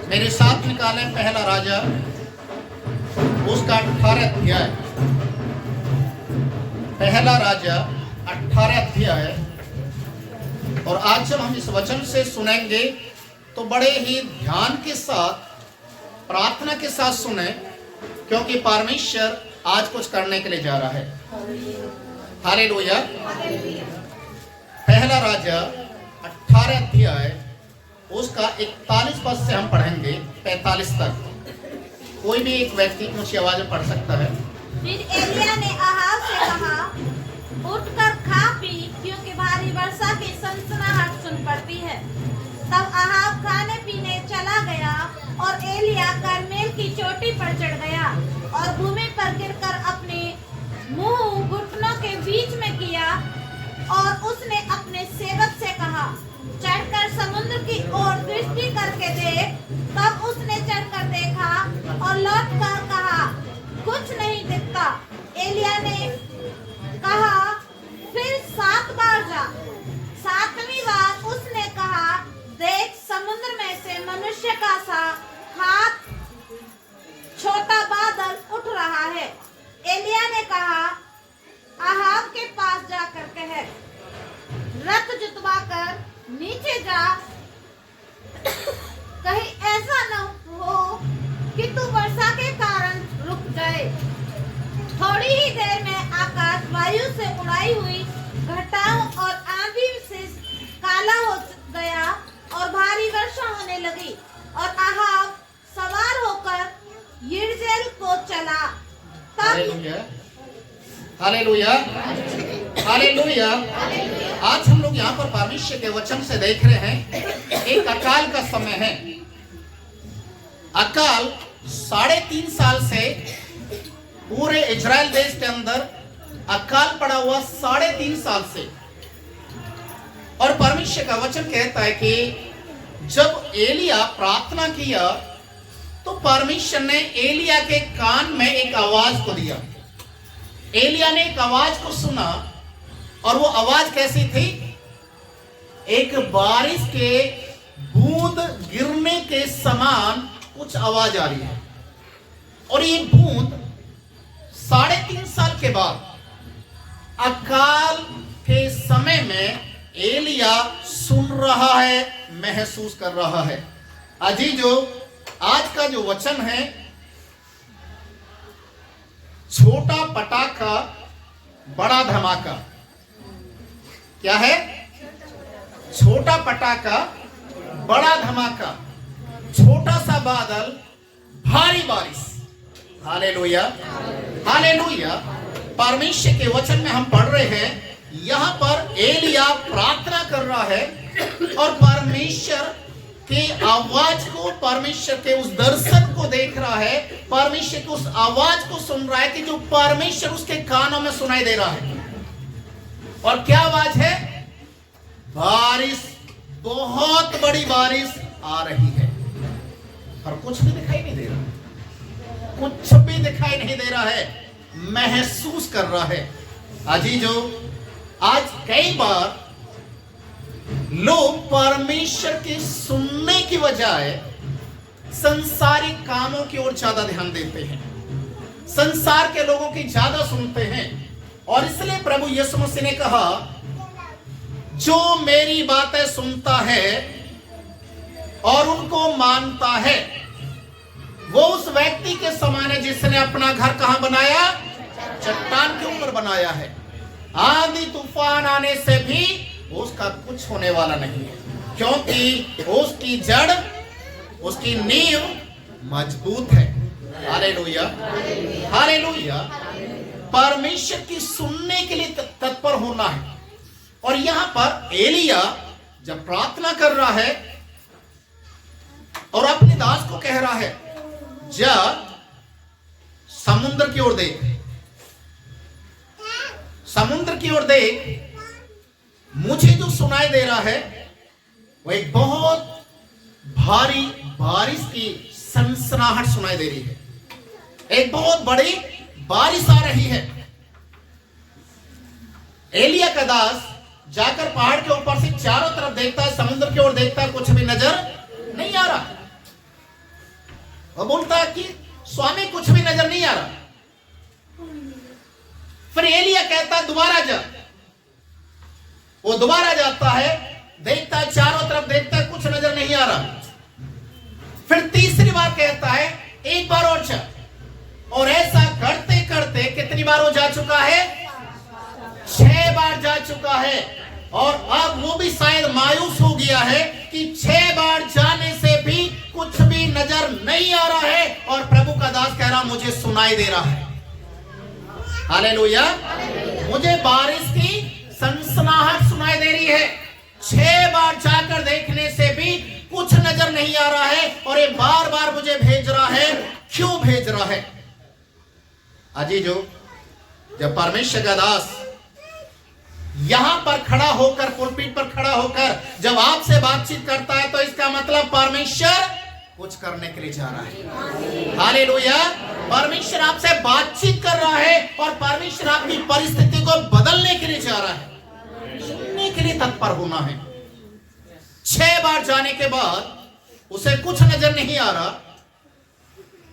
मेरे साथ निकाले पहला राजा उसका 18 अध्याय। पहला राजा 18 अध्याय। और आज जब हम इस वचन से सुनेंगे तो बड़े ही ध्यान के साथ प्रार्थना के साथ सुने, क्योंकि परमेश्वर आज कुछ करने के लिए जा रहा है। हालेलुया। पहला राजा 18 अध्याय उसका 41 पद से हम पढ़ेंगे 45 तक। कोई भी एक व्यक्ति ऊंची आवाज में पढ़ सकता है। फिर एलिया ने अहाब से कहा, उठकर खा पी, क्योंकि भारी वर्षा की सनसनाहट सुन पड़ती है। तब अहाब खाने पीने चला गया और एलिया करमेल की चोटी पर चढ़ गया और भूमि पर गिरकर अपने मुंह घुटनों के बीच में किया और उसने अपने सेवक से कहा, चढ़कर समुद्र की ओर दृष्टि करके देख। तब उसने चढ़कर देखा और लौटकर कहा, कुछ नहीं दिखता। एलिया ने कहा, फिर 7 बार जा। 7वीं बार उसने कहा, देख समुद्र में से मनुष्य का सा हाथ छोटा बादल उठ रहा है। एलिया ने कहा, अहाब के पास जाकर कह, रथ जुतवा कर नीचे जा, कहीं ऐसा न हो कि तू वर्षा के कारण रुक जाए। थोड़ी ही देर में आकाश वायु से उड़ाई हुई घटाओं और आंधी से काला हो गया और भारी वर्षा होने लगी और अहाब सवार होकर यिर्जेल को चला। Hallelujah, hallelujah. आज हम लोग यहाँ पर परमेश्वर के वचन से देख रहे हैं, एक अकाल का समय है। अकाल 3.5 साल से पूरे इजराइल देश के अंदर अकाल पड़ा हुआ 3.5 साल से। और परमेश्वर का वचन कहता है कि जब एलिया प्रार्थना किया तो परमेश्वर ने एलिया के कान में एक आवाज को दिया। एलिया ने एक आवाज को सुना और वो आवाज कैसी थी? एक बारिश के बूंद गिरने के समान कुछ आवाज आ रही है। और ये बूंद 3.5 साल के बाद अकाल के समय में एलिया सुन रहा है, महसूस कर रहा है। अजीजों, आज का जो वचन है, छोटा पटाखा बड़ा धमाका। क्या है? छोटा पटाखा बड़ा धमाका, छोटा सा बादल भारी बारिश। Hallelujah, hallelujah. परमेश्वर के वचन में हम पढ़ रहे हैं, यहां पर एलिया प्रार्थना कर रहा है और परमेश्वर की आवाज को, परमेश्वर के उस दर्शन को देख रहा है, परमेश्वर की उस आवाज को सुन रहा है कि जो परमेश्वर उसके कानों में सुनाई दे रहा है। और क्या आवाज है? बारिश, बहुत बड़ी बारिश आ रही है। और कुछ भी दिखाई नहीं दे रहा, कुछ भी दिखाई नहीं दे रहा है, महसूस कर रहा है। अजीजों, आज कई बार लोग परमेश्वर के सुनने की बजाय संसारिक कामों की ओर ज्यादा ध्यान देते हैं, संसार के लोगों की ज्यादा सुनते हैं। और इसलिए प्रभु यीशु मसीह ने कहा, जो मेरी बातें सुनता है और उनको मानता है, वो उस व्यक्ति के समान है जिसने अपना घर कहां बनाया? चट्टान के ऊपर बनाया है। आंधी तूफान आने से भी उसका कुछ होने वाला नहीं है, क्योंकि उसकी जड़, उसकी नींव मजबूत है। Hallelujah, hallelujah. परमेश्वर की सुनने के लिए तत्पर होना है। और यहां पर एलिया जब प्रार्थना कर रहा है और अपने दास को कह रहा है, जा समुद्र की ओर देख, समुद्र की ओर देख। मुझे जो सुनाई दे रहा है वो एक बहुत भारी बारिश की सनसनाहट सुनाई दे रही है, एक बहुत बड़ी बारिश आ रही है। एलिया का दास जाकर पहाड़ के ऊपर से चारों तरफ देखता है, समुद्र की ओर देखता है, कुछ भी नजर नहीं आ रहा। वो बोलता है कि स्वामी कुछ भी नजर नहीं आ रहा। फिर एलिया कहता है दोबारा जा। वो दोबारा जाता है, देखता है चारों तरफ, देखता है कुछ नजर नहीं आ रहा। फिर तीसरी बार कहता है एक बार और जा। और ऐसा करते करते कितनी बार वो जा चुका है? 6 बार जा चुका है। और अब वो भी शायद मायूस हो गया है कि 6 बार जाने से भी कुछ भी नजर नहीं आ रहा है। और प्रभु का दास कह रहा मुझे सुनाई दे रहा है। हालेलुया। मुझे बारिश की सनसनाहट सुनाई दे रही है। 6 बार जाकर देखने से भी कुछ नजर नहीं आ रहा है। और ये बार बार मुझे भेज रहा है। क्यों भेज रहा है? अजीजों, जब परमेश्वर का दास यहां पर खड़ा होकर, पुलपीठ पर खड़ा होकर जब आपसे बातचीत करता है, तो इसका मतलब परमेश्वर कुछ करने के लिए जा रहा है। हालेलुया। परमेश्वर आपसे बातचीत कर रहा है और परमेश्वर आपकी परिस्थिति को बदलने के लिए जा रहा है। सुनने के लिए तत्पर होना है। 6 बार जाने के बाद उसे कुछ नजर नहीं आ रहा।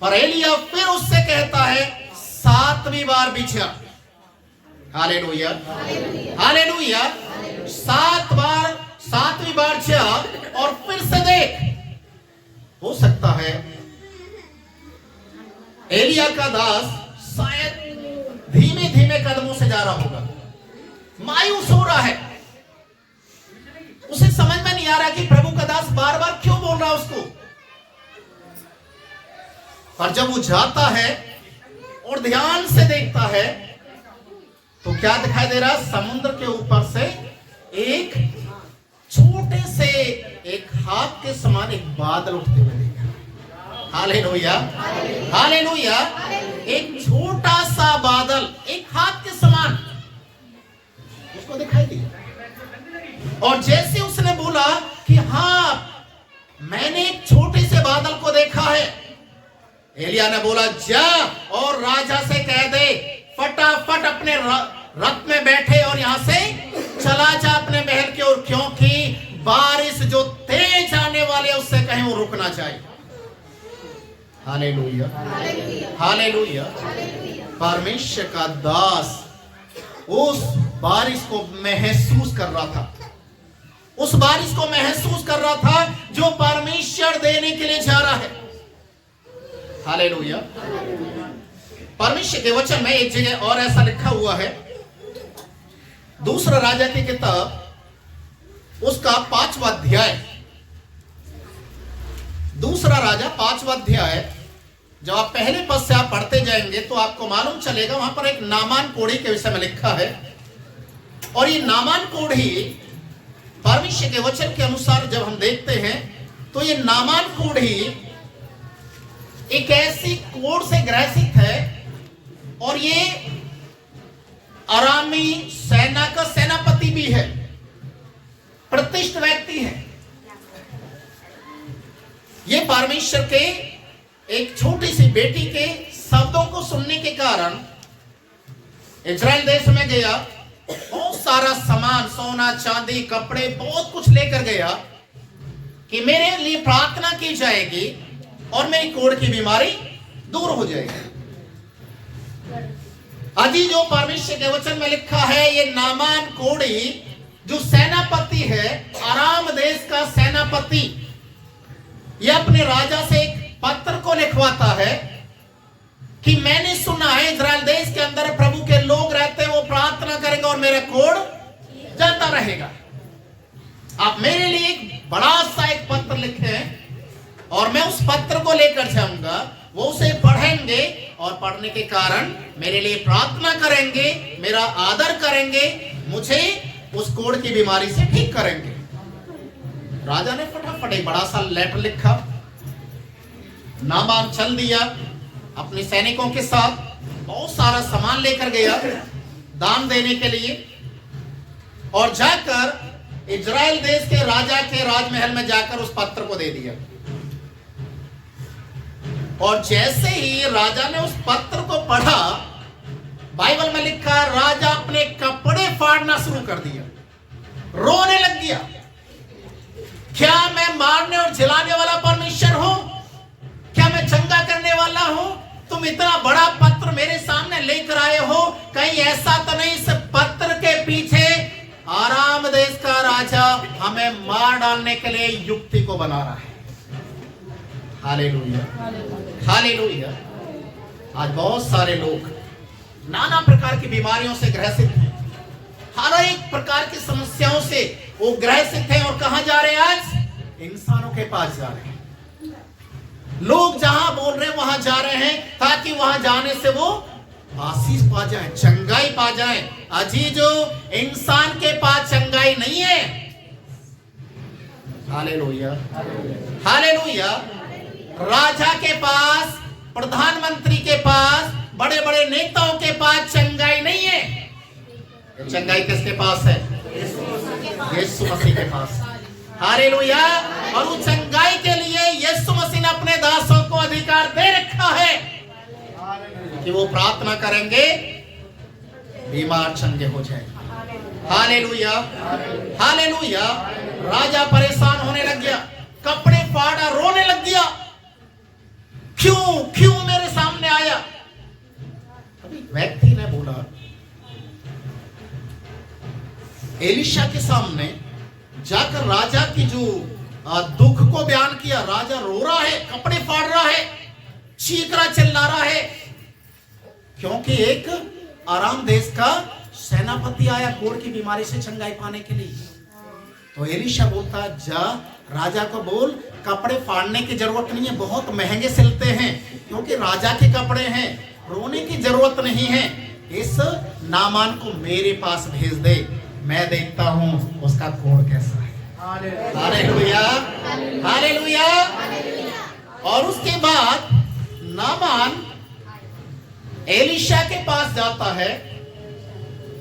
पर एलिया फिर उससे कहता है 7वीं बार भी जा। Hallelujah, hallelujah. 7वीं बार जा और फिर से देख। हो सकता है एलिया का दास शायद धीमे धीमे कदमों से जा रहा होगा, मायूस हो रहा है। उसे समझ में नहीं आ रहा कि प्रभु का दास बार बार क्यों बोल रहा है उसको। और जब वो जाता है और ध्यान से देखता है तो क्या दिखाई दे रहा? समुद्र के ऊपर से एक छोटे से एक हाथ के समान एक बादल उठते हुए देखा। Hallelujah, hallelujah. एक छोटा सा बादल एक हाथ के समान उसको दिखाई दिया। और जैसे उसने बोला कि हाँ, मैंने एक छोटे से बादल को देखा है, एलिया ने बोला जा और राजा से कह दे फटाफट अपने रथ में बैठे और यहां से चला जा अपने महल की ओर, क्योंकि बारिश जो तेज आने वाले है उससे कहीं वो रुकना चाहिए। Hallelujah, hallelujah. परमेश्वर का दास उस बारिश को महसूस कर रहा था। उस बारिश को महसूस कर रहा था जो परमेश्वर देने के लिए जा रहा है। हालेलुया। परमेश्वर के वचन में एक जगह और ऐसा लिखा हुआ है, दूसरा राजा की किताब उसका 5वां अध्याय, दूसरा राजा 5वां अध्याय। जब आप पहले पद से आप पढ़ते जाएंगे तो आपको मालूम चलेगा, वहां पर एक नामान कोढ़ी के विषय में लिखा है। और ये नामान कोढ़ी परमेश्वर के वचन के अनुसार जब हम देखते हैं तो ये नामान कोढ़ी एक ऐसी कोढ़ से ग्रसित है और ये अरामी सेना का सेनापति भी है, प्रतिष्ठित व्यक्ति है। ये परमेश्वर के एक छोटी सी बेटी के शब्दों को सुनने के कारण इजराइल देश में गया, बहुत सारा सामान, सोना चांदी कपड़े बहुत कुछ लेकर गया कि मेरे लिए प्रार्थना की जाएगी और मेरी कोढ़ की बीमारी दूर हो जाएगी। अजी जो परमेश्वर के वचन में लिखा है, ये नामान कोढ़ी जो सेनापति है, अराम देश का सेनापति, ये अपने राजा से एक पत्र को लिखवाता है कि मैंने सुना है इजराइल देश के अंदर प्रभु के लोग रहते हैं, वो प्रार्थना करेंगे और मेरा कोढ़ जाता रहेगा। आप मेरे लिए एक बड़ा सा एक पत्र लिखे और मैं उस पत्र को लेकर जाऊंगा, वो उसे पढ़ेंगे और पढ़ने के कारण मेरे लिए प्रार्थना करेंगे, मेरा आदर करेंगे, मुझे उस कोढ़ की बीमारी से ठीक करेंगे। राजा ने फटाफट एक बड़ा सा लेटर लिखा, नामान चल दिया अपने सैनिकों के साथ, बहुत सारा सामान लेकर गया दान देने के लिए और जाकर इजराइल देश के राजा के राजमहल में जाकर उस पत्र को दे दिया। और जैसे ही राजा ने उस पत्र को पढ़ा, बाइबल में लिखा राजा अपने कपड़े फाड़ना शुरू कर दिया, रोने लग गया। क्या मैं मारने और जलाने वाला परमेश्वर हूं? क्या मैं चंगा तुम इतना बड़ा पत्र मेरे सामने लेकर आए हो, कहीं ऐसा तो नहीं इस पत्र के पीछे आराम देश का राजा हमें मार डालने के लिए युक्ति को बना रहा है? Hallelujah, hallelujah. आज बहुत सारे लोग नाना प्रकार की बीमारियों से ग्रसित हैं, हर एक प्रकार की समस्याओं से वो ग्रसित हैं, और कहां जा रहे हैं? आज इंसानों के पास जा रहे हैं। लोग जहां बोल रहे हैं वहां जा रहे हैं, ताकि वहां जाने से वो आशीष पा जाए, चंगाई पा जाए। अजी जो इंसान के पास चंगाई नहीं है। Hallelujah, hallelujah. राजा के पास, प्रधानमंत्री के पास, बड़े बड़े नेताओं के पास चंगाई नहीं है। चंगाई किसके पास है? यीशु मसीह के पास। हालेलुया। और उस चंगाई के लिए यीशु मसीह ने अपने दासों को अधिकार दे रखा है कि वो प्रार्थना करेंगे, बीमार चंगे हो जाए। Hallelujah, hallelujah. राजा परेशान होने लग गया, कपड़े फाड़ा, रोने लग गया। क्यों क्यों मेरे सामने आया? अभी व्यक्ति ने बोला, एलिशा के सामने जाकर राजा की जो दुख को बयान किया। राजा रो रहा है, कपड़े फाड़ रहा है, चीख रहा, चिल्ला रहा है, क्योंकि एक आराम देश का सेनापति आया कोढ़ की बीमारी से चंगाई पाने के लिए। तो एलिशा बोलता, जा राजा को बोल, कपड़े फाड़ने की जरूरत नहीं है, बहुत महंगे सिलते हैं, क्योंकि राजा के कपड़े हैं, रोने की जरूरत नहीं है। इस नामान को मेरे पास भेज दे, मैं देखता हूं उसका कोढ़ कैसा है। Hallelujah, hallelujah. और उसके बाद नामान एलिशा के पास जाता है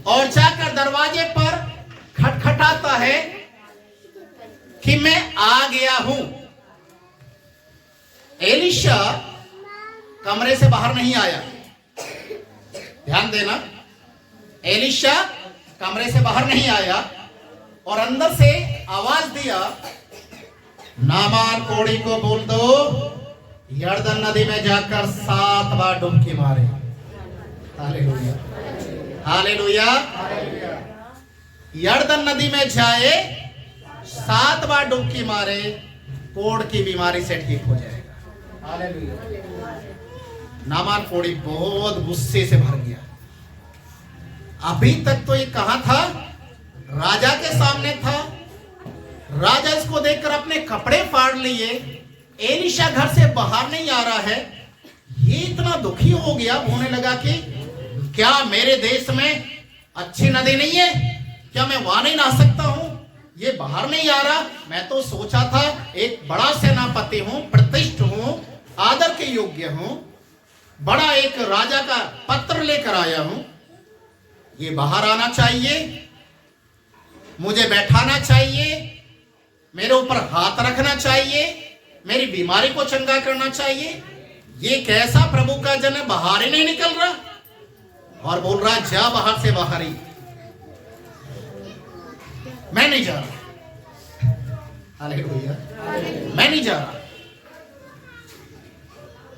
और जाकर दरवाजे पर खटखटाता है कि मैं आ गया हूं। एलिशा कमरे से बाहर नहीं आया, ध्यान देना। एलिशा कमरे से बाहर नहीं आया और अंदर से आवाज दिया, नामान कोढ़ी को बोल दो यरदन नदी में जाकर 7 बार डुबकी मारे। Hallelujah, hallelujah. यरदन नदी में जाए, 7 बार डुबकी मारे, कोढ़ की बीमारी से ठीक हो जाएगा। हालेलुया। नामान कोढ़ी बहुत गुस्से से भर गया। अभी तक तो ये कहां था? राजा के सामने था। राजा इसको देखकर अपने कपड़े फाड़ लिए। एलिशा घर से बाहर नहीं आ रहा है। ये इतना दुखी हो गया, होने लगा कि क्या मेरे देश में अच्छी नदी नहीं है? क्या मैं वहां नहीं नहा सकता हूं? ये बाहर नहीं आ रहा। मैं तो सोचा था एक बड़ा सेनापति हूं, प्रतिष्ठित हूं, आदर के योग्य हूं, बड़ा एक राजा का पत्र लेकर आया हूं, ये बाहर आना चाहिए, मुझे बैठाना चाहिए, मेरे ऊपर हाथ रखना चाहिए, मेरी बीमारी को चंगा करना चाहिए। ये कैसा प्रभु का जन है, बाहर ही नहीं निकल रहा और बोल रहा जा बाहर से बाहर ही, मैं नहीं जा रहा। हालेलुया, मैं नहीं जा रहा।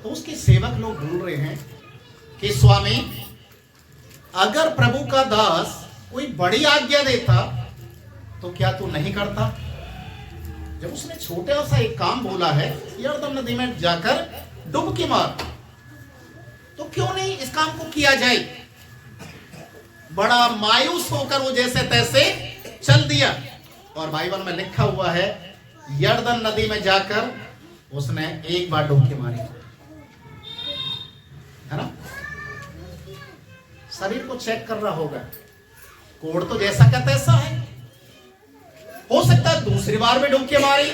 तो उसके सेवक लोग बोल रहे हैं कि स्वामी, अगर प्रभु का दास कोई बड़ी आज्ञा देता तो क्या तू नहीं करता? जब उसने छोटा सा एक काम बोला है, यरदन नदी में जाकर डुबकी मार, तो क्यों नहीं इस काम को किया जाए? बड़ा मायूस होकर वो जैसे तैसे चल दिया। और बाइबल में लिखा हुआ है, यरदन नदी में जाकर उसने एक बार डुबकी मारी, है ना? शरीर को चेक कर रहा होगा, कोढ़ तो जैसा का तैसा है। हो सकता है दूसरी बार भी डुबकी मारी,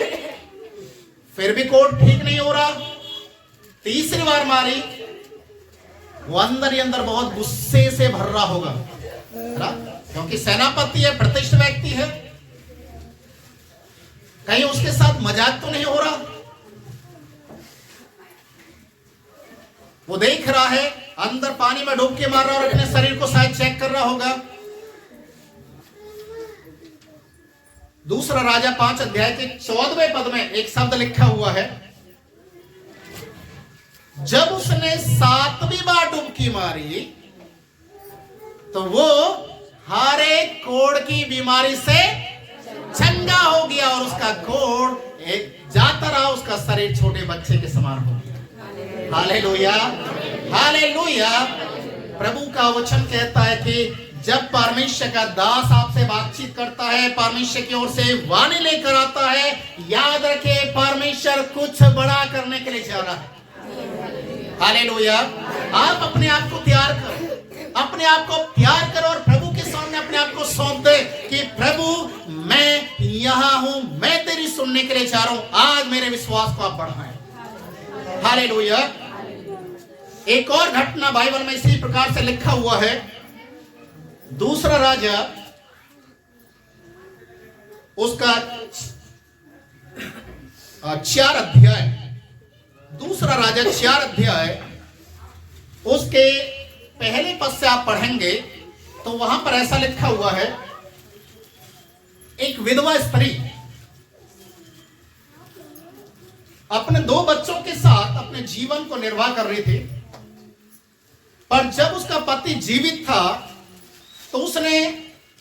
फिर भी कोढ़ ठीक नहीं हो रहा, तीसरी बार मारी, वो अंदर ही अंदर बहुत गुस्से से भर रहा होगा, है ना? क्योंकि सेनापति है, प्रतिष्ठित व्यक्ति है, कहीं उसके साथ मजाक तो नहीं हो रहा। वो देख रहा है, अंदर पानी में डुबकी मार रहा और अपने शरीर को शायद चेक कर रहा होगा। दूसरा राजा 5 अध्याय के 14वें पद में एक शब्द लिखा हुआ है, जब उसने 7वीं बार डुबकी मारी तो वो हर एक कोढ़ की बीमारी से चंगा हो गया और उसका कोढ़ एक जाता रहा, उसका शरीर छोटे बच्चे के समान हो गया। Hallelujah, hallelujah. प्रभु का वचन कहता है कि जब परमेश्वर का दास आपसे बातचीत करता है, परमेश्वर की ओर से वाणी लेकर आता है, याद रखे परमेश्वर कुछ बड़ा करने के लिए जा रहा है। हालेलुया। आप अपने आप को तैयार करो, अपने आप को प्यार करो और प्रभु के सामने अपने आप को सौंप दे कि प्रभु मैं यहां हूं, मैं तेरी सुनने के लिए जा रहा हूं, आज मेरे विश्वास को आप बढ़ाएं। हालेलुया। एक और घटना बाइबल में इसी प्रकार से लिखा हुआ है, दूसरा राजा उसका 4 अध्याय, दूसरा राजा 4 अध्याय उसके पहले पद से आप पढ़ेंगे तो वहां पर ऐसा लिखा हुआ है, एक विधवा स्त्री अपने 2 बच्चों के साथ अपने जीवन को निर्वाह कर रही थी, पर जब उसका पति जीवित था तो उसने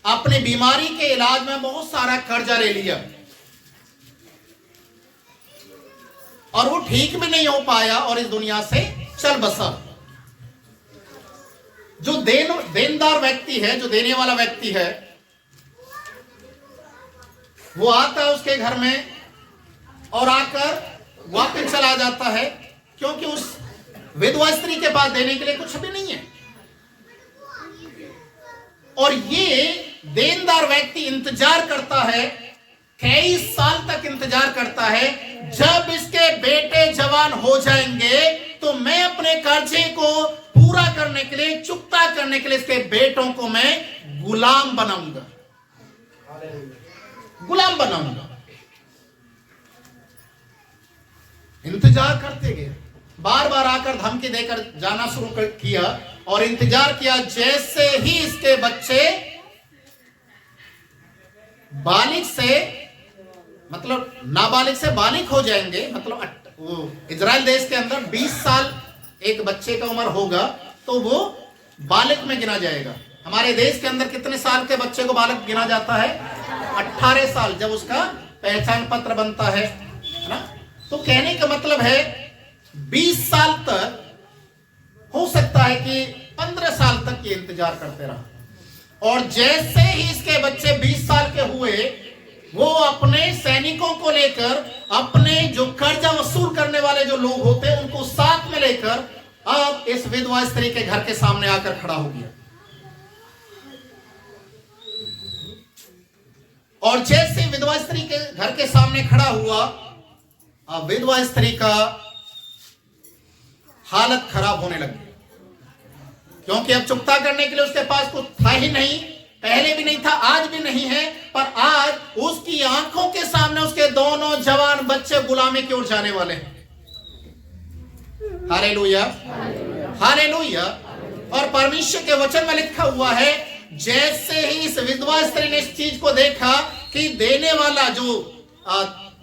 अपने बीमारी के इलाज में बहुत सारा कर्जा ले लिया और वो ठीक भी नहीं हो पाया और इस दुनिया से चल बसा। जो देनदार व्यक्ति है, जो देने वाला व्यक्ति है, वो आता है उसके घर में और आकर वापस चला जाता है, क्योंकि उस विधवा स्त्री के पास देने के लिए कुछ भी नहीं है। और ये देनदार व्यक्ति इंतजार करता है, कई साल तक इंतजार करता है, जब इसके बेटे जवान हो जाएंगे तो मैं अपने कर्जे को पूरा करने के लिए, चुकता करने के लिए इसके बेटों को मैं गुलाम बनाऊंगा, गुलाम बनाऊंगा। इंतजार करते गए, बार बार आकर धमकी देकर जाना शुरू किया और इंतजार किया। जैसे ही इसके बच्चे बालिग से, मतलब नाबालिग से बालिग हो जाएंगे, मतलब इजराइल देश के अंदर 20 साल एक बच्चे का उम्र होगा तो वो बालिग में गिना जाएगा। हमारे देश के अंदर कितने साल के बच्चे को बालिग गिना जाता है? 18 साल, जब उसका पहचान पत्र बनता है ना। तो कहने का मतलब है 20 साल तक, हो सकता है कि 15 साल तक ये इंतजार करते रहा। और जैसे ही इसके बच्चे 20 साल के हुए, वो अपने सैनिकों को लेकर, अपने जो कर्जा वसूल करने वाले जो लोग होते हैं उनको साथ में लेकर अब इस विधवा स्त्री के घर के सामने आकर खड़ा हो गया। और जैसे विधवा स्त्री के घर के सामने खड़ा हुआ, अब विधवा स्त्री का हालत खराब होने लगी, क्योंकि अब चुकता करने के लिए उसके पास कुछ था ही नहीं, पहले भी नहीं था, आज भी नहीं है। पर आज उसकी आंखों के सामने उसके दोनों जवान बच्चे गुलामी की ओर जाने वाले हैं। Hallelujah, hallelujah. और परमेश्वर के वचन में लिखा हुआ है, जैसे ही इस विधवा स्त्री ने इस चीज को देखा कि देने वाला जो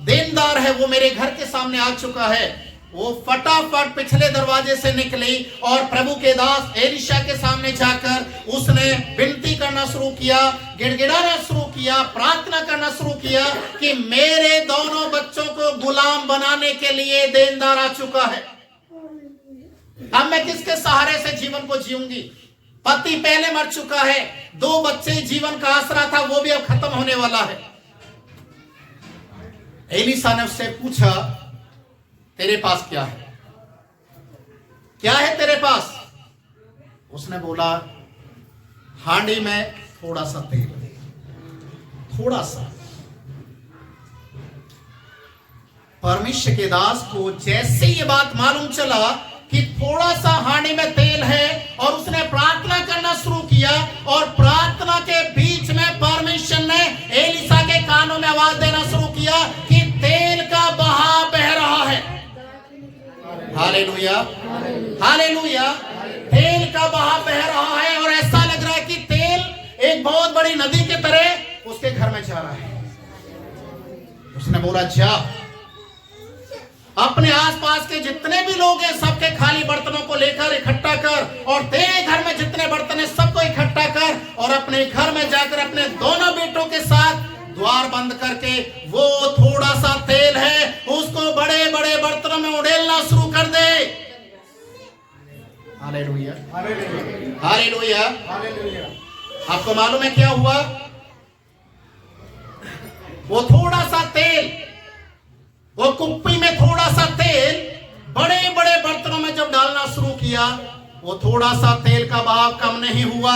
देनदार है वो मेरे घर के सामने आ चुका है, वो फटाफट पिछले दरवाजे से निकली और प्रभु के दास एलिशा के सामने जाकर उसने विनती करना शुरू किया, गिड़गिड़ाना शुरू किया, प्रार्थना करना शुरू किया कि मेरे दोनों बच्चों को गुलाम बनाने के लिए देनदार आ चुका है। अब मैं किसके सहारे से जीवन को जीऊंगी? पति पहले मर चुका है, 2 बच्चे जीवन का आसरा था, वो भी अब खत्म होने वाला है। एलिशा ने उससे पूछा, तेरे पास क्या है? क्या है तेरे पास? उसने बोला, हांडी में थोड़ा सा तेल, थोड़ा सा। परमेश्वर के दास को जैसे ये बात मालूम चला कि थोड़ा सा हांडी में तेल है, और उसने प्रार्थना करना शुरू किया, और प्रार्थना के बीच में परमेश्वर ने एलिशा के कानों में आवाज देना शुरू किया कि तेल का बहाव बह रहा है। Hallelujah, hallelujah. तेल का बहाव बह रहा है और ऐसा लग रहा है कि तेल एक बहुत बड़ी नदी की तरह उसके घर में जा रहा है। उसने बोला, जा अपने आसपास के जितने भी लोग हैं सबके खाली बर्तनों को लेकर इकट्ठा कर, और तेरे घर में जितने बर्तन हैं सबको इकट्ठा कर, और अपने घर में जाकर अपने दोनों बेटों के साथ द्वार बंद करके वो थोड़ा सा तेल है उसको बड़े बड़े बर्तनों में उड़ेलना शुरू कर दे। Hallelujah, hallelujah. आपको मालूम है क्या हुआ? वो थोड़ा सा तेल, वो कुप्पी में थोड़ा सा तेल बड़े बड़े बर्तनों में जब डालना शुरू किया, वो थोड़ा सा तेल का बहाव कम नहीं हुआ।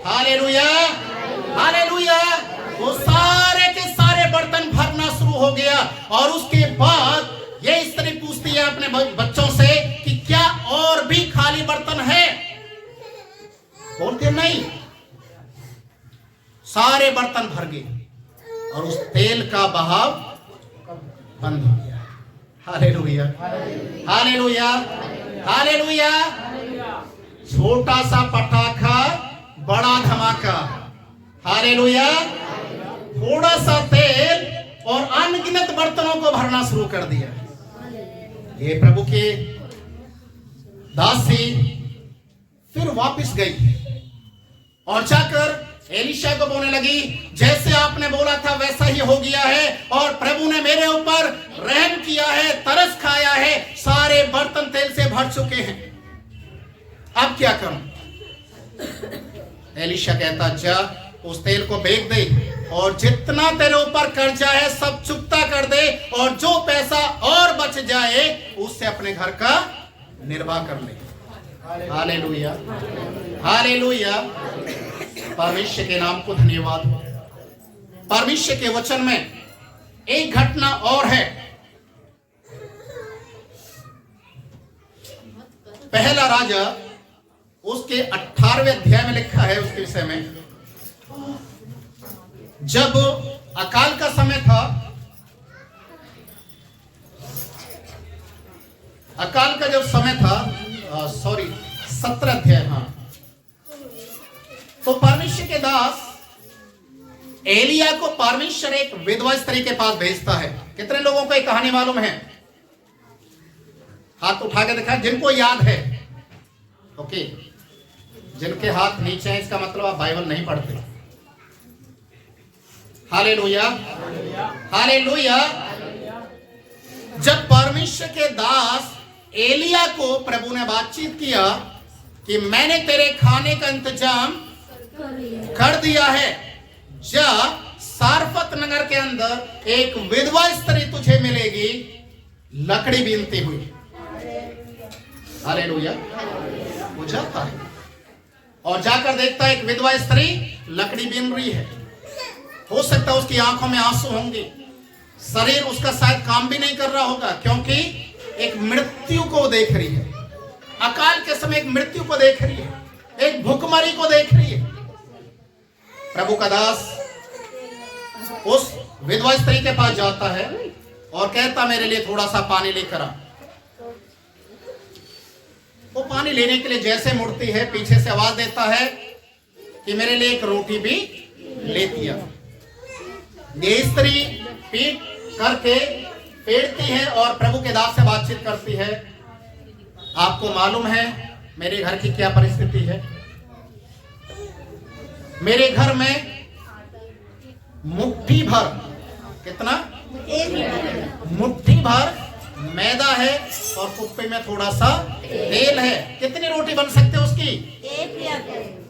Hallelujah, hallelujah. वो सारे के सारे बर्तन भरना शुरू हो गया। और उसके बाद ये स्त्री पूछती है अपने बच्चों से कि क्या और भी खाली बर्तन है? बोलते नहीं, सारे बर्तन भर गए और उस तेल का बहाव बंद हो गया। Hallelujah, hallelujah, hallelujah. छोटा सा पटाखा बड़ा धमाका। हालेलुया। थोड़ा सा तेल और अनगिनत बर्तनों को भरना शुरू कर दिया। ये प्रभु के दासी फिर वापस गई और जाकर एलीशा को बोलने लगी, जैसे आपने बोला था वैसा ही हो गया है, और प्रभु ने मेरे ऊपर रहम किया है, तरस खाया है, सारे बर्तन तेल से भर चुके हैं, अब क्या करूं? एलीशा कहता, जा उस तेल को बेच दे और जितना तेरे ऊपर कर्जा है सब चुकता कर दे, और जो पैसा और बच जाए उससे अपने घर का निर्वाह कर ले। Hallelujah, hallelujah. परमेश्वर के नाम को धन्यवाद। परमेश्वर के वचन में एक घटना और है। पहला राजा उसके 18वें अध्याय में लिखा है उसके विषय में, जब अकाल का समय था, अकाल का जब समय था, 17 अध्याय, हाँ, तो परमेश्वर के दास एलिया को परमेश्वर एक विधवा स्त्री के पास भेजता है। कितने लोगों को एक कहानी मालूम है? हाथ उठा के दिखा जिनको याद है। ओके, जिनके हाथ नीचे हैं इसका मतलब आप बाइबल नहीं पढ़ते। Hallelujah, hallelujah. जब परमेश्वर के दास एलिया को प्रभु ने बातचीत किया कि मैंने तेरे खाने का इंतजाम कर दिया है, जा सारफत नगर के अंदर एक विधवा स्त्री तुझे मिलेगी लकड़ी बीनती हुई। हालेलुया। वो जाता है और जाकर देखता है एक विधवा स्त्री लकड़ी बीन रही है। हो सकता है उसकी आंखों में आंसू होंगे, शरीर उसका शायद काम भी नहीं कर रहा होगा, क्योंकि एक मृत्यु को देख रही है। अकाल के समय एक मृत्यु को देख रही है, एक भूखमरी को देख रही है। प्रभु का दास उस विधवा स्त्री के पास जाता है और कहता, मेरे लिए थोड़ा सा पानी लेकर आ। वो पानी लेने के लिए जैसे मुड़ती है, पीछे से आवाज देता है कि मेरे लिए एक रोटी भी ले दिया। ये स्त्री पीट करके पेड़ती है और प्रभु के दास से बातचीत करती है। आपको मालूम है मेरे घर की क्या परिस्थिति है? मेरे घर में मुट्ठी भर, कितना? मुट्ठी भर मैदा है और कुप्पे में थोड़ा सा तेल है। कितनी रोटी बन सकते उसकी?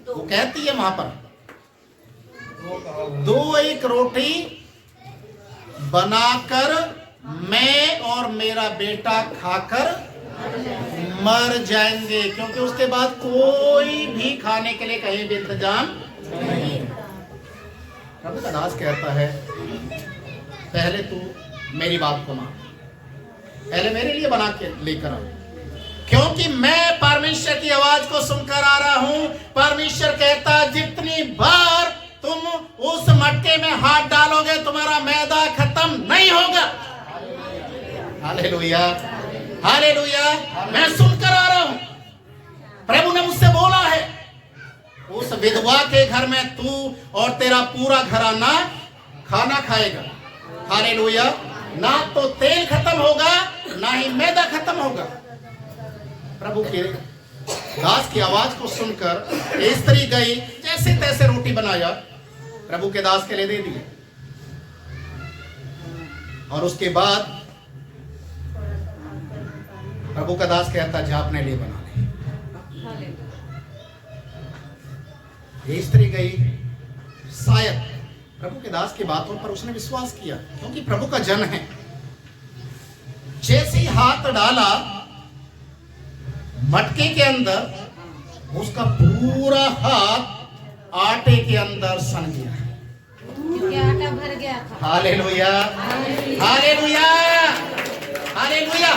वो कहती है वहां पर 2-1 रोटी बनाकर मैं और मेरा बेटा खाकर मर जाएंगे, क्योंकि उसके बाद कोई भी खाने के लिए कहीं भी इंतजाम नहीं। प्रभु का दास कहता है, पहले तू मेरी बात को मान, पहले मेरे लिए बना के लेकर आ, क्योंकि मैं परमेश्वर की आवाज को सुनकर आ रहा हूं। परमेश्वर कहता, जितनी बार तुम उस मटके में हाथ डालोगे तुम्हारा मैदा खत्म नहीं होगा। Hallelujah, hallelujah. मैं सुनकर आ रहा हूं, प्रभु ने मुझसे बोला है, उस विधवा के घर में तू और तेरा पूरा घराना खाना खाएगा। हालेलुया। ना तो तेल खत्म होगा ना ही मैदा खत्म होगा। प्रभु के दास की आवाज को सुनकर स्त्री गई, जैसे तैसे रोटी बनाया, प्रभु के दास के लिए दे दिए, और उसके बाद प्रभु का दास कहता जा अपने लिए बना ले। ये स्त्री गई, शायद प्रभु के दास की बातों पर उसने विश्वास किया, क्योंकि प्रभु का जन है। जैसे ही हाथ डाला मटके के अंदर, उसका पूरा हाथ आटे के अंदर सन गया, क्योंकि आटा भर गया था। Hallelujah, hallelujah, hallelujah.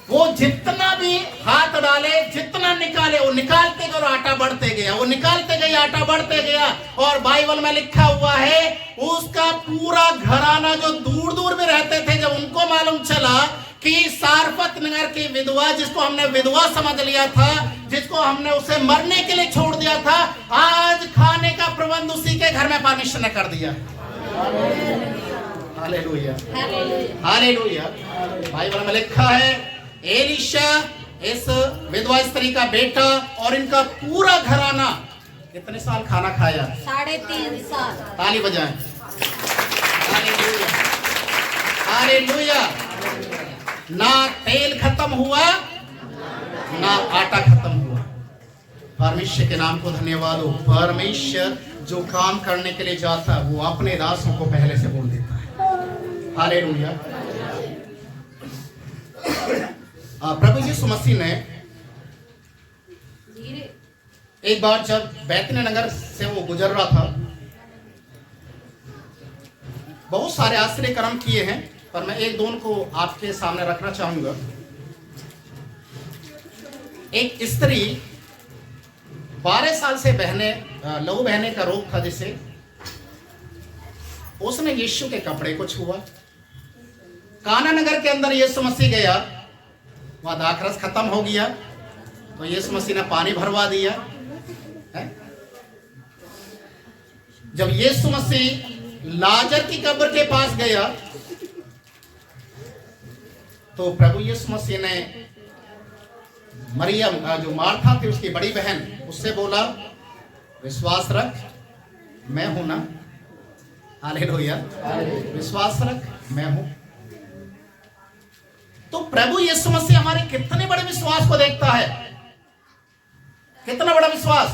वो जितना भी हाथ डाले, जितना निकाले, वो निकालते गए और आटा बढ़ते गया, वो निकालते गए, आटा बढ़ते गया। और बाइबल में लिखा हुआ है उसका पूरा घराना जो दूर दूर में रहते थे, जब उनको मालूम चला कि सारफत नगर की विधवा, जिसको हमने विधवा समझ लिया था, जिसको हमने उसे मरने के लिए छोड़ दिया था, आज खाने का प्रबंध उसी के घर में परमेश्वर ने कर दिया। Hallelujah, hallelujah. बाइबल में लिखा है एलीशा इस विधवा स्त्री का बेटा और इनका पूरा घराना कितने साल खाना खाया? 3.5 साल। ताली बजाएं। Hallelujah, hallelujah. ना तेल खत्म हुआ, ना आटा खत्म हुआ। परमेश्वर के नाम को धन्यवाद हो। परमेश्वर जो काम करने के लिए जाता है वो अपने दासों को पहले से बोल देता है। हालेलुया। प्रभु यीशु मसीह ने एक बार जब बैतनी नगर से वो गुजर रहा था, बहुत सारे आश्चर्य कर्म किए हैं, पर मैं एक दोनों को आपके सामने रखना चाहूंगा। एक स्त्री 12 साल से लहू बहने का रोग था, जिसे उसने यीशु के कपड़े को छुआ। काना नगर के अंदर यीशु मसीह गया, वहां दाखरस खत्म हो गया, तो यीशु मसीह ने पानी भरवा दिया है? जब यीशु मसीह लाजर की कब्र के पास गया, तो प्रभु यीशु मसीह ने मरियम जो मार्था थी उसकी बड़ी बहन, उससे बोला विश्वास रख, मैं हूं ना। हालेलुया, विश्वास रख, मैं हूं। तो प्रभु यीशु मसीह हमारे कितने बड़े विश्वास को देखता है। कितना बड़ा विश्वास,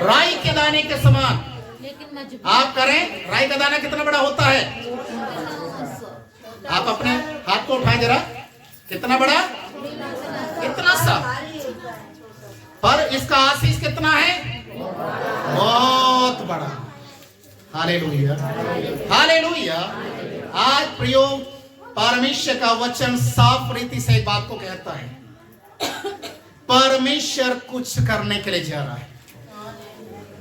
राई के दाने के समान। लेकिन आप करें, राई का दाना कितना बड़ा होता है? आप अपने हाथ को उठाएं जरा, कितना बड़ा? इतना सा, पर इसका आशीष कितना है? बहुत बड़ा। Hallelujah, hallelujah. आज प्रियो, परमेश्वर का वचन साफ रीति से एक बात को कहता है, परमेश्वर कुछ करने के लिए जा रहा है।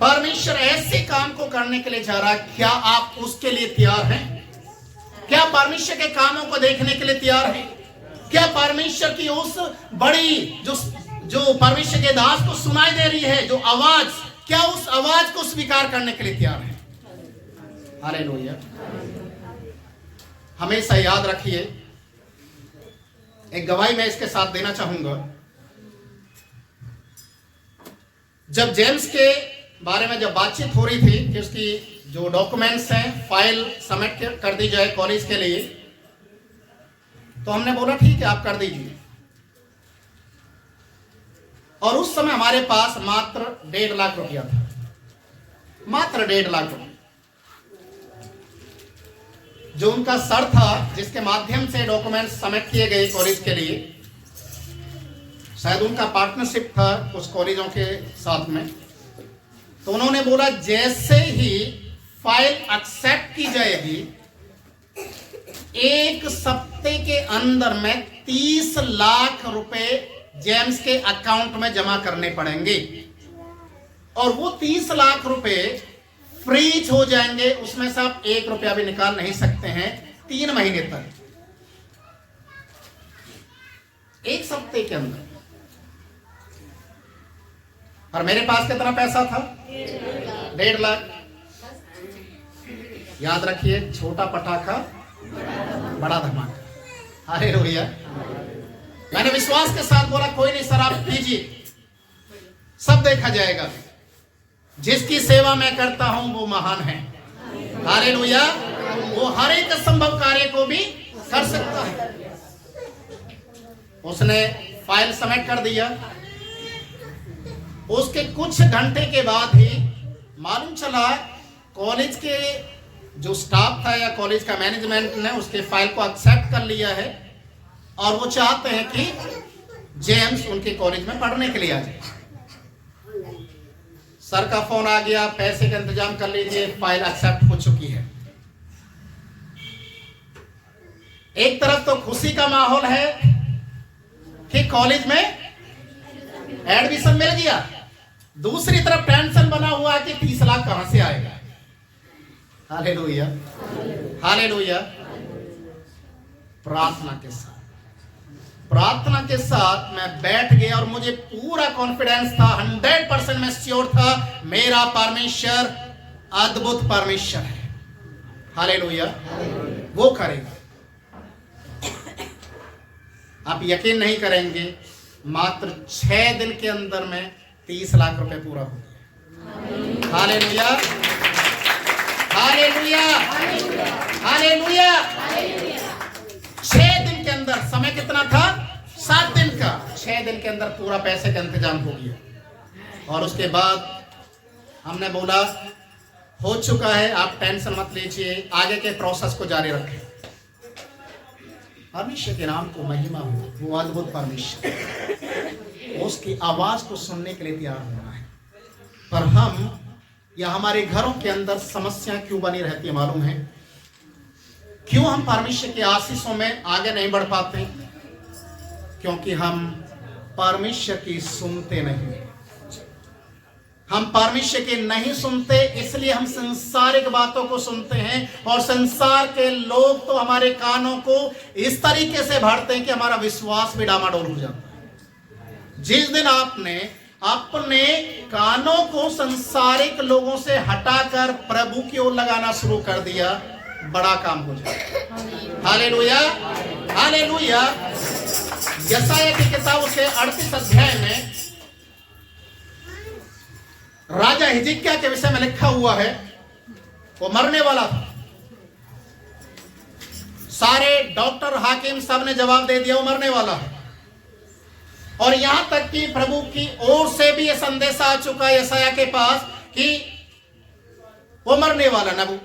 परमेश्वर ऐसे काम को करने के लिए जा रहा है। क्या आप उसके लिए तैयार हैं? क्या परमेश्वर के कामों को देखने के लिए तैयार हैं? क्या परमेश्वर की उस बड़ी जो परमेश्वर के दास को सुनाई दे रही है, जो आवाज, क्या उस आवाज को स्वीकार करने के लिए तैयार है? हालेलुया। हमेशा याद रखिए, एक गवाही मैं इसके साथ देना चाहूंगा। जब जेम्स के बारे में जब बातचीत हो रही थी कि उसकी जो डॉक्यूमेंट्स हैं फाइल सबमिट कर दी जाए कॉलेज के लिए, तो हमने बोला ठीक है आप कर दीजिए। और उस समय हमारे पास मात्र 1.5 लाख रुपया था, मात्र 1.5 लाख रुपया। जो उनका सर था जिसके माध्यम से डॉक्यूमेंट सबमिट किए गए कॉलेज के लिए, शायद उनका पार्टनरशिप था कुछ कॉलेजों के साथ में, तो उन्होंने बोला जैसे ही फाइल एक्सेप्ट की जाएगी, 1 सप्ते के अंदर में 30 लाख रुपए जेम्स के अकाउंट में जमा करने पड़ेंगे। और वो 30 लाख रुपए फ्रीज हो जाएंगे, उसमें से आप 1 रुपया भी निकाल नहीं सकते हैं 3 महीने तक। 1 सप्ते के अंदर। और मेरे पास कितना पैसा था? 1.5 लाख। याद रखिए, छोटा पटाखा बड़ा धमाका। हालेलुया। मैंने विश्वास के साथ बोला कोई नहीं सर आप कीजिए, सब देखा जाएगा। जिसकी सेवा मैं करता हूं वो महान है। हालेलुया। वो हर एक असंभव कार्य को भी कर सकता है। उसने फाइल सबमिट कर दिया। उसके कुछ घंटे के बाद ही मालूम चला कॉलेज के जो स्टाफ था या कॉलेज का मैनेजमेंट ने उसके फाइल को एक्सेप्ट कर लिया है और वो चाहते हैं कि जेम्स उनके कॉलेज में पढ़ने के लिए आ जाए। सर का फोन आ गया, पैसे का इंतजाम कर लीजिए, फाइल एक्सेप्ट हो चुकी है। एक तरफ तो खुशी का माहौल है कि कॉलेज में एडमिशन मिल गया, दूसरी तरफ टेंशन बना हुआ कि 30 लाख कहां से आएगा। Hallelujah, hallelujah. प्रार्थना के साथ मैं बैठ गया और मुझे पूरा कॉन्फिडेंस था, 100% मैं श्योर था मेरा परमेश्वर अद्भुत परमेश्वर है। हालेलुया। वो करेगा। आप यकीन नहीं करेंगे, मात्र 6 दिन के अंदर में 30 लाख रुपए पूरा हो गया। Hallelujah, hallelujah, hallelujah. 6 दिन के अंदर, समय कितना था? 7 दिन का। 6 दिन के अंदर पूरा पैसे का इंतजाम हो गया। और उसके बाद हमने बोला हो चुका है, आप टेंशन मत लीजिए, आगे के प्रोसेस को जारी रखें। परमेश्वर के नाम को महिमा हो। वो अद्भुत परमेश्वर, उसकी आवाज को सुनने के लिए तैयार होना है। पर हम या हमारे घरों के अंदर समस्या क्यों बनी रहती है मालूम है? क्यों हम परमेश्वर के आशीषों में आगे नहीं बढ़ पाते? क्योंकि हम परमेश्वर की सुनते नहीं। हम परमेश्वर के नहीं सुनते, इसलिए हम संसारिक बातों को सुनते हैं। और संसार के लोग तो हमारे कानों को इस तरीके से भरते हैं कि हमारा विश्वास भी डामाडोल हो जाता है। जिस दिन आपने अपने कानों को संसारिक लोगों से हटाकर प्रभु की ओर लगाना शुरू कर दिया, बड़ा काम हो जाएगा। Hallelujah, hallelujah. यशायाह की किताब उसके 38 अध्याय में राजा हिजकिय्याह के विषय में लिखा हुआ है, वो मरने वाला था। सारे डॉक्टर हाकिम सब ने जवाब दे दिया वो मरने वाला है। और यहां तक कि प्रभु की ओर से भी यह संदेश आ चुका है यशायाह के पास कि वो मरने वाला, नबू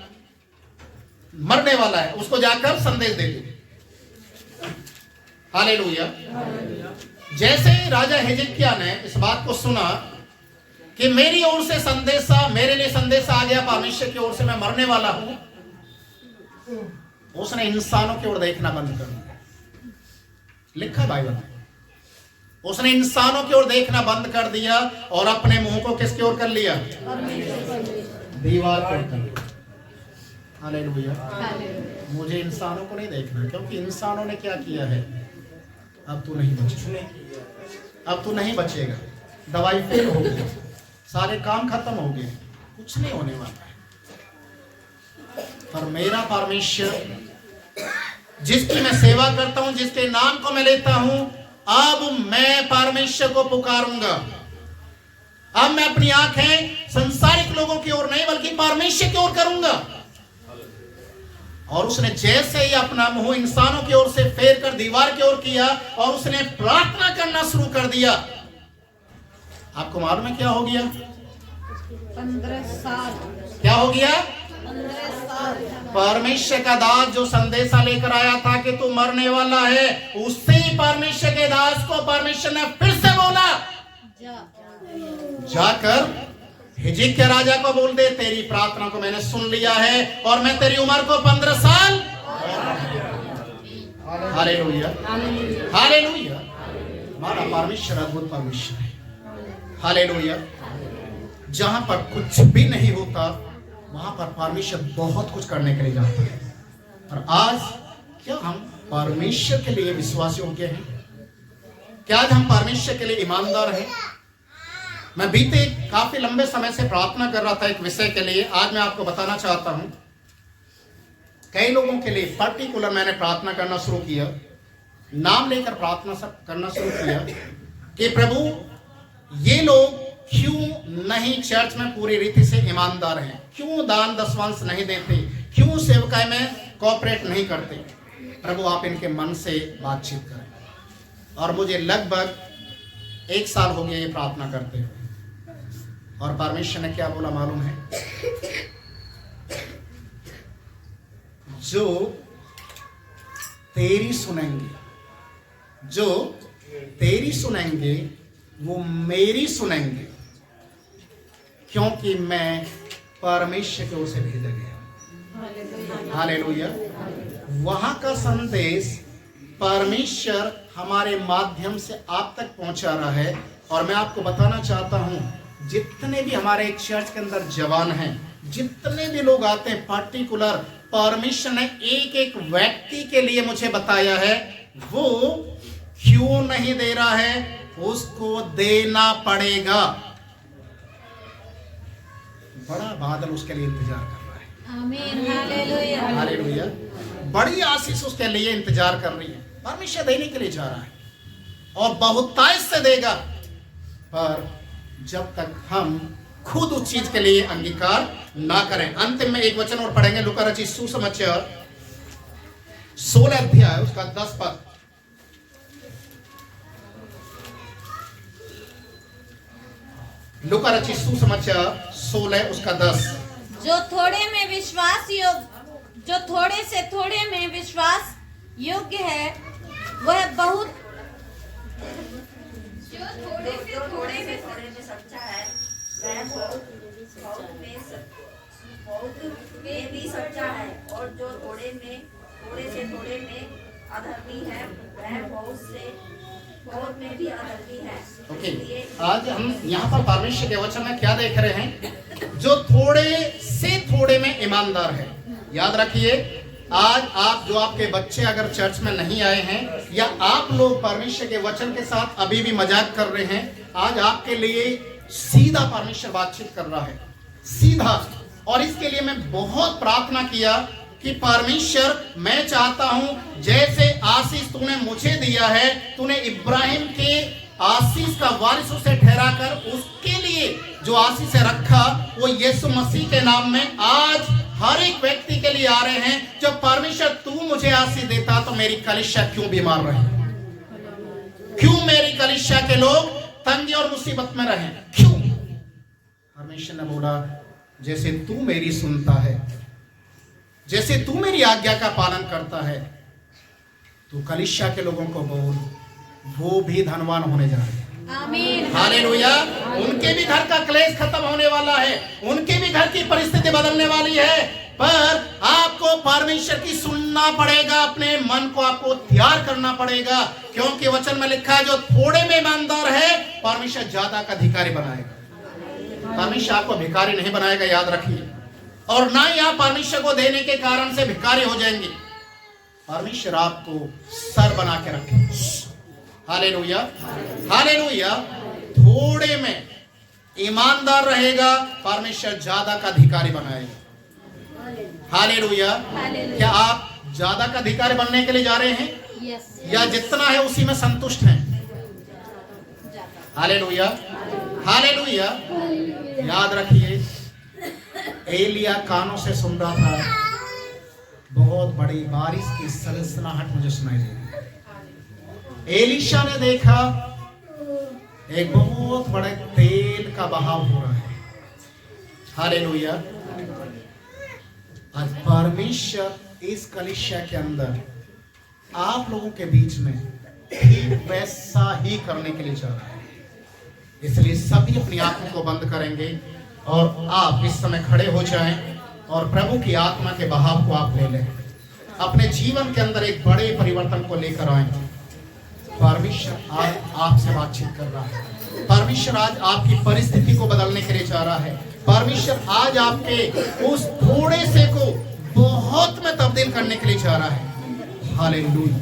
मरने वाला है, उसको जाकर संदेश दे दो। हालेलुया। जैसे ही राजा हिजकिय्याह ने इस बात को सुना कि मेरी ओर से संदेशा, मेरे लिए संदेशा आ गया परमेश्वर की ओर से, मैं मरने वाला हूं, उसने इंसानों की ओर देखना बंद कर दिया। लिखा बाइबल में, उसने इंसानों की ओर देखना बंद कर दिया और अपने मुंह को किसकी ओर कर लिया? दीवार को कर लिया। हालेलुया। मुझे इंसानों को नहीं देखना, क्योंकि इंसानों ने क्या किया है, अब तू नहीं बचेगा, अब तू नहीं बचेगा। दवाई फेल हो गई, सारे काम खत्म हो गए, कुछ नहीं होने वाला है। पर मेरा परमेश्वर जिसकी मैं सेवा करता हूं, जिसके नाम को मैं लेता हूं, अब मैं परमेश्वर को पुकारूंगा। अब मैं अपनी आंखें संसारिक लोगों की ओर नहीं बल्कि परमेश्वर की ओर करूंगा। और उसने जैसे ही अपना मुंह इंसानों की ओर से फेर कर दीवार की ओर किया और उसने प्रार्थना करना शुरू कर दिया, आपको मालूम है क्या हो गया? 15 साल। क्या हो गया? 15 साल। परमेश्वर का दास जो संदेशा लेकर आया था कि तू मरने वाला है, उसी परमेश्वर के दास को परमेश्वर ने फिर से बोला, जाकर हिजकिय्याह राजा को बोल दे, तेरी प्रार्थना को मैंने सुन लिया है और मैं तेरी उम्र को 15 साल। Hallelujah, hallelujah. हमारा परमेश्वर अद्भुत परमेश्वर है। हालेलुया। जहां पर कुछ भी नहीं होता वहां पर परमेश्वर बहुत कुछ करने के लिए जाता है। और आज क्या हम परमेश्वर के लिए विश्वास योग्य हैं? क्या आज हम परमेश्वर के लिए ईमानदार हैं? मैं बीते काफी लंबे समय से प्रार्थना कर रहा था एक विषय के लिए, आज मैं आपको बताना चाहता हूं। कई लोगों के लिए पर्टिकुलर मैंने प्रार्थना करना शुरू किया, नाम लेकर प्रार्थना करना शुरू किया कि प्रभु ये लोग क्यों नहीं चर्च में पूरी रीति से ईमानदार हैं, क्यों दान दशवांश नहीं देते, क्यों सेवकाई में कोऑपरेट नहीं करते। प्रभु आप इनके मन से बातचीत करें। और मुझे लगभग 1 साल हो गया ये प्रार्थना करते हुए, और परमेश्वर ने क्या बोला मालूम है? जो तेरी सुनेंगे, जो तेरी सुनेंगे वो मेरी सुनेंगे, क्योंकि मैं परमेश्वर की ओर से भेजा गया। हालेलुया। वहां का संदेश परमेश्वर हमारे माध्यम से आप तक पहुंचा रहा है। और मैं आपको बताना चाहता हूं, जितने भी हमारे चर्च के अंदर जवान हैं, जितने भी लोग आते हैं, पर्टिकुलर परमेश्वर ने एक एक व्यक्ति के लिए मुझे बताया है, वो क्यों नहीं दे रहा है, उसको देना पड़ेगा। बड़ा बादल उसके लिए इंतजार कर रहा है। आमीन, हालेलुया, हालेलुया। बड़ी आशीष उसके लिए इंतजार कर रही है। परमेश्वर देने के लिए जा रहा है और बहुतायत से देगा, पर जब तक हम खुद उस चीज के लिए अंगीकार ना करें। अंतिम में एक वचन और पढ़ेंगे, लूका रचित सुसमाचार 16 अध्याय उसका 10 पद। लूका रचित सुसमाचार 16 उसका 10। जो थोड़े से थोड़े में विश्वास योग्य है, वह बहुत जो थोड़े में सच्चा है, वह बहुत में भी सच्चा है, और जो थोड़े से थोड़े में अधर्मी है, वह बहुत में भी अधर्मी है। ओके, आज हम यहाँ पर परमेश्वर के वचन में क्या देख रहे हैं? जो थोड़े से थोड़े में ईमानदार है। याद रखिए, आज आप जो आपके बच्चे अगर चर्च में नहीं आए हैं, या आप लोग परमेश्वर के वचन के साथ अभी भी मजाक कर रहे हैं, आज आपके लिए सीधा परमेश्वर बातचीत कर रहा है, सीधा। और इसके लिए मैं बहुत प्रार्थना किया कि परमेश्वर, मैं चाहता हूं जैसे आशीष तूने मुझे दिया है, तूने इब्राहिम के आशीष का वारिस उसे ठहरा कर उसके लिए जो आशीष रखा, वो यीशु मसीह के नाम में आज हर एक व्यक्ति के लिए आ रहे हैं। जब परमेश्वर तू मुझे आशीष देता तो मेरी कलीसिया क्यों बीमार रहे, क्यों मेरी कलीसिया के लोग तंगी और मुसीबत में रहे, क्यों? परमेश्वर ने बोला, जैसे तू मेरी सुनता है, जैसे तू मेरी आज्ञा का पालन करता है, तू कलीसिया के लोगों को बोल, वो भी धनवान होने जा रहे हैं। आमीन, हालेलुया। उनके भी घर का क्लेश खत्म होने वाला है, उनके भी घर की परिस्थिति बदलने वाली है, पर आपको परमेश्वर की सुनना पड़ेगा, अपने मन को आपको तैयार करना पड़ेगा, क्योंकि वचन में लिखा है, जो थोड़े में ईमानदार है, परमेश्वर ज्यादा का अधिकारी बनाएगा। परमेश्वर आपको भिखारी नहीं बनाएगा, याद रखिए। और ना ही आप परमेश्वर को देने के कारण से भिखारी हो जाएंगे। परमेश्वर आपको सर बना के रखेगा। Hallelujah, hallelujah. थोड़े में ईमानदार रहेगा, परमेश्वर ज्यादा का अधिकारी बनाएगा। हालेलुया। क्या आप ज्यादा का अधिकारी बनने के लिए जा रहे हैं, या जितना है उसी में संतुष्ट हैं? Hallelujah, hallelujah. याद रखिए, एलिया कानों से सुन रहा था, बहुत बड़ी बारिश की सनसनाहट मुझे सुनाई दी। एलीशा ने देखा एक बहुत बड़े तेल का बहाव हो रहा है। हालेलुया। आज परमेश्वर इस कलीसिया के अंदर आप लोगों के बीच में ठीक वैसा ही करने के लिए जा रहा है। इसलिए सभी अपनी आंखों को बंद करेंगे और आप इस समय खड़े हो जाएं और प्रभु की आत्मा के बहाव को आप ले लें, अपने जीवन के अंदर एक बड़े परिवर्तन को लेकर आए। परमेश्वर आज आपसे बातचीत कर रहा है। परमेश्वर आज आपकी परिस्थिति को बदलने के लिए जा रहा है। परमेश्वर आज आपके उस थोड़े से को बहुत में तब्दील करने के लिए जा रहा है। Hallelujah,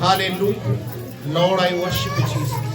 hallelujah. Lord, I worship you Jesus.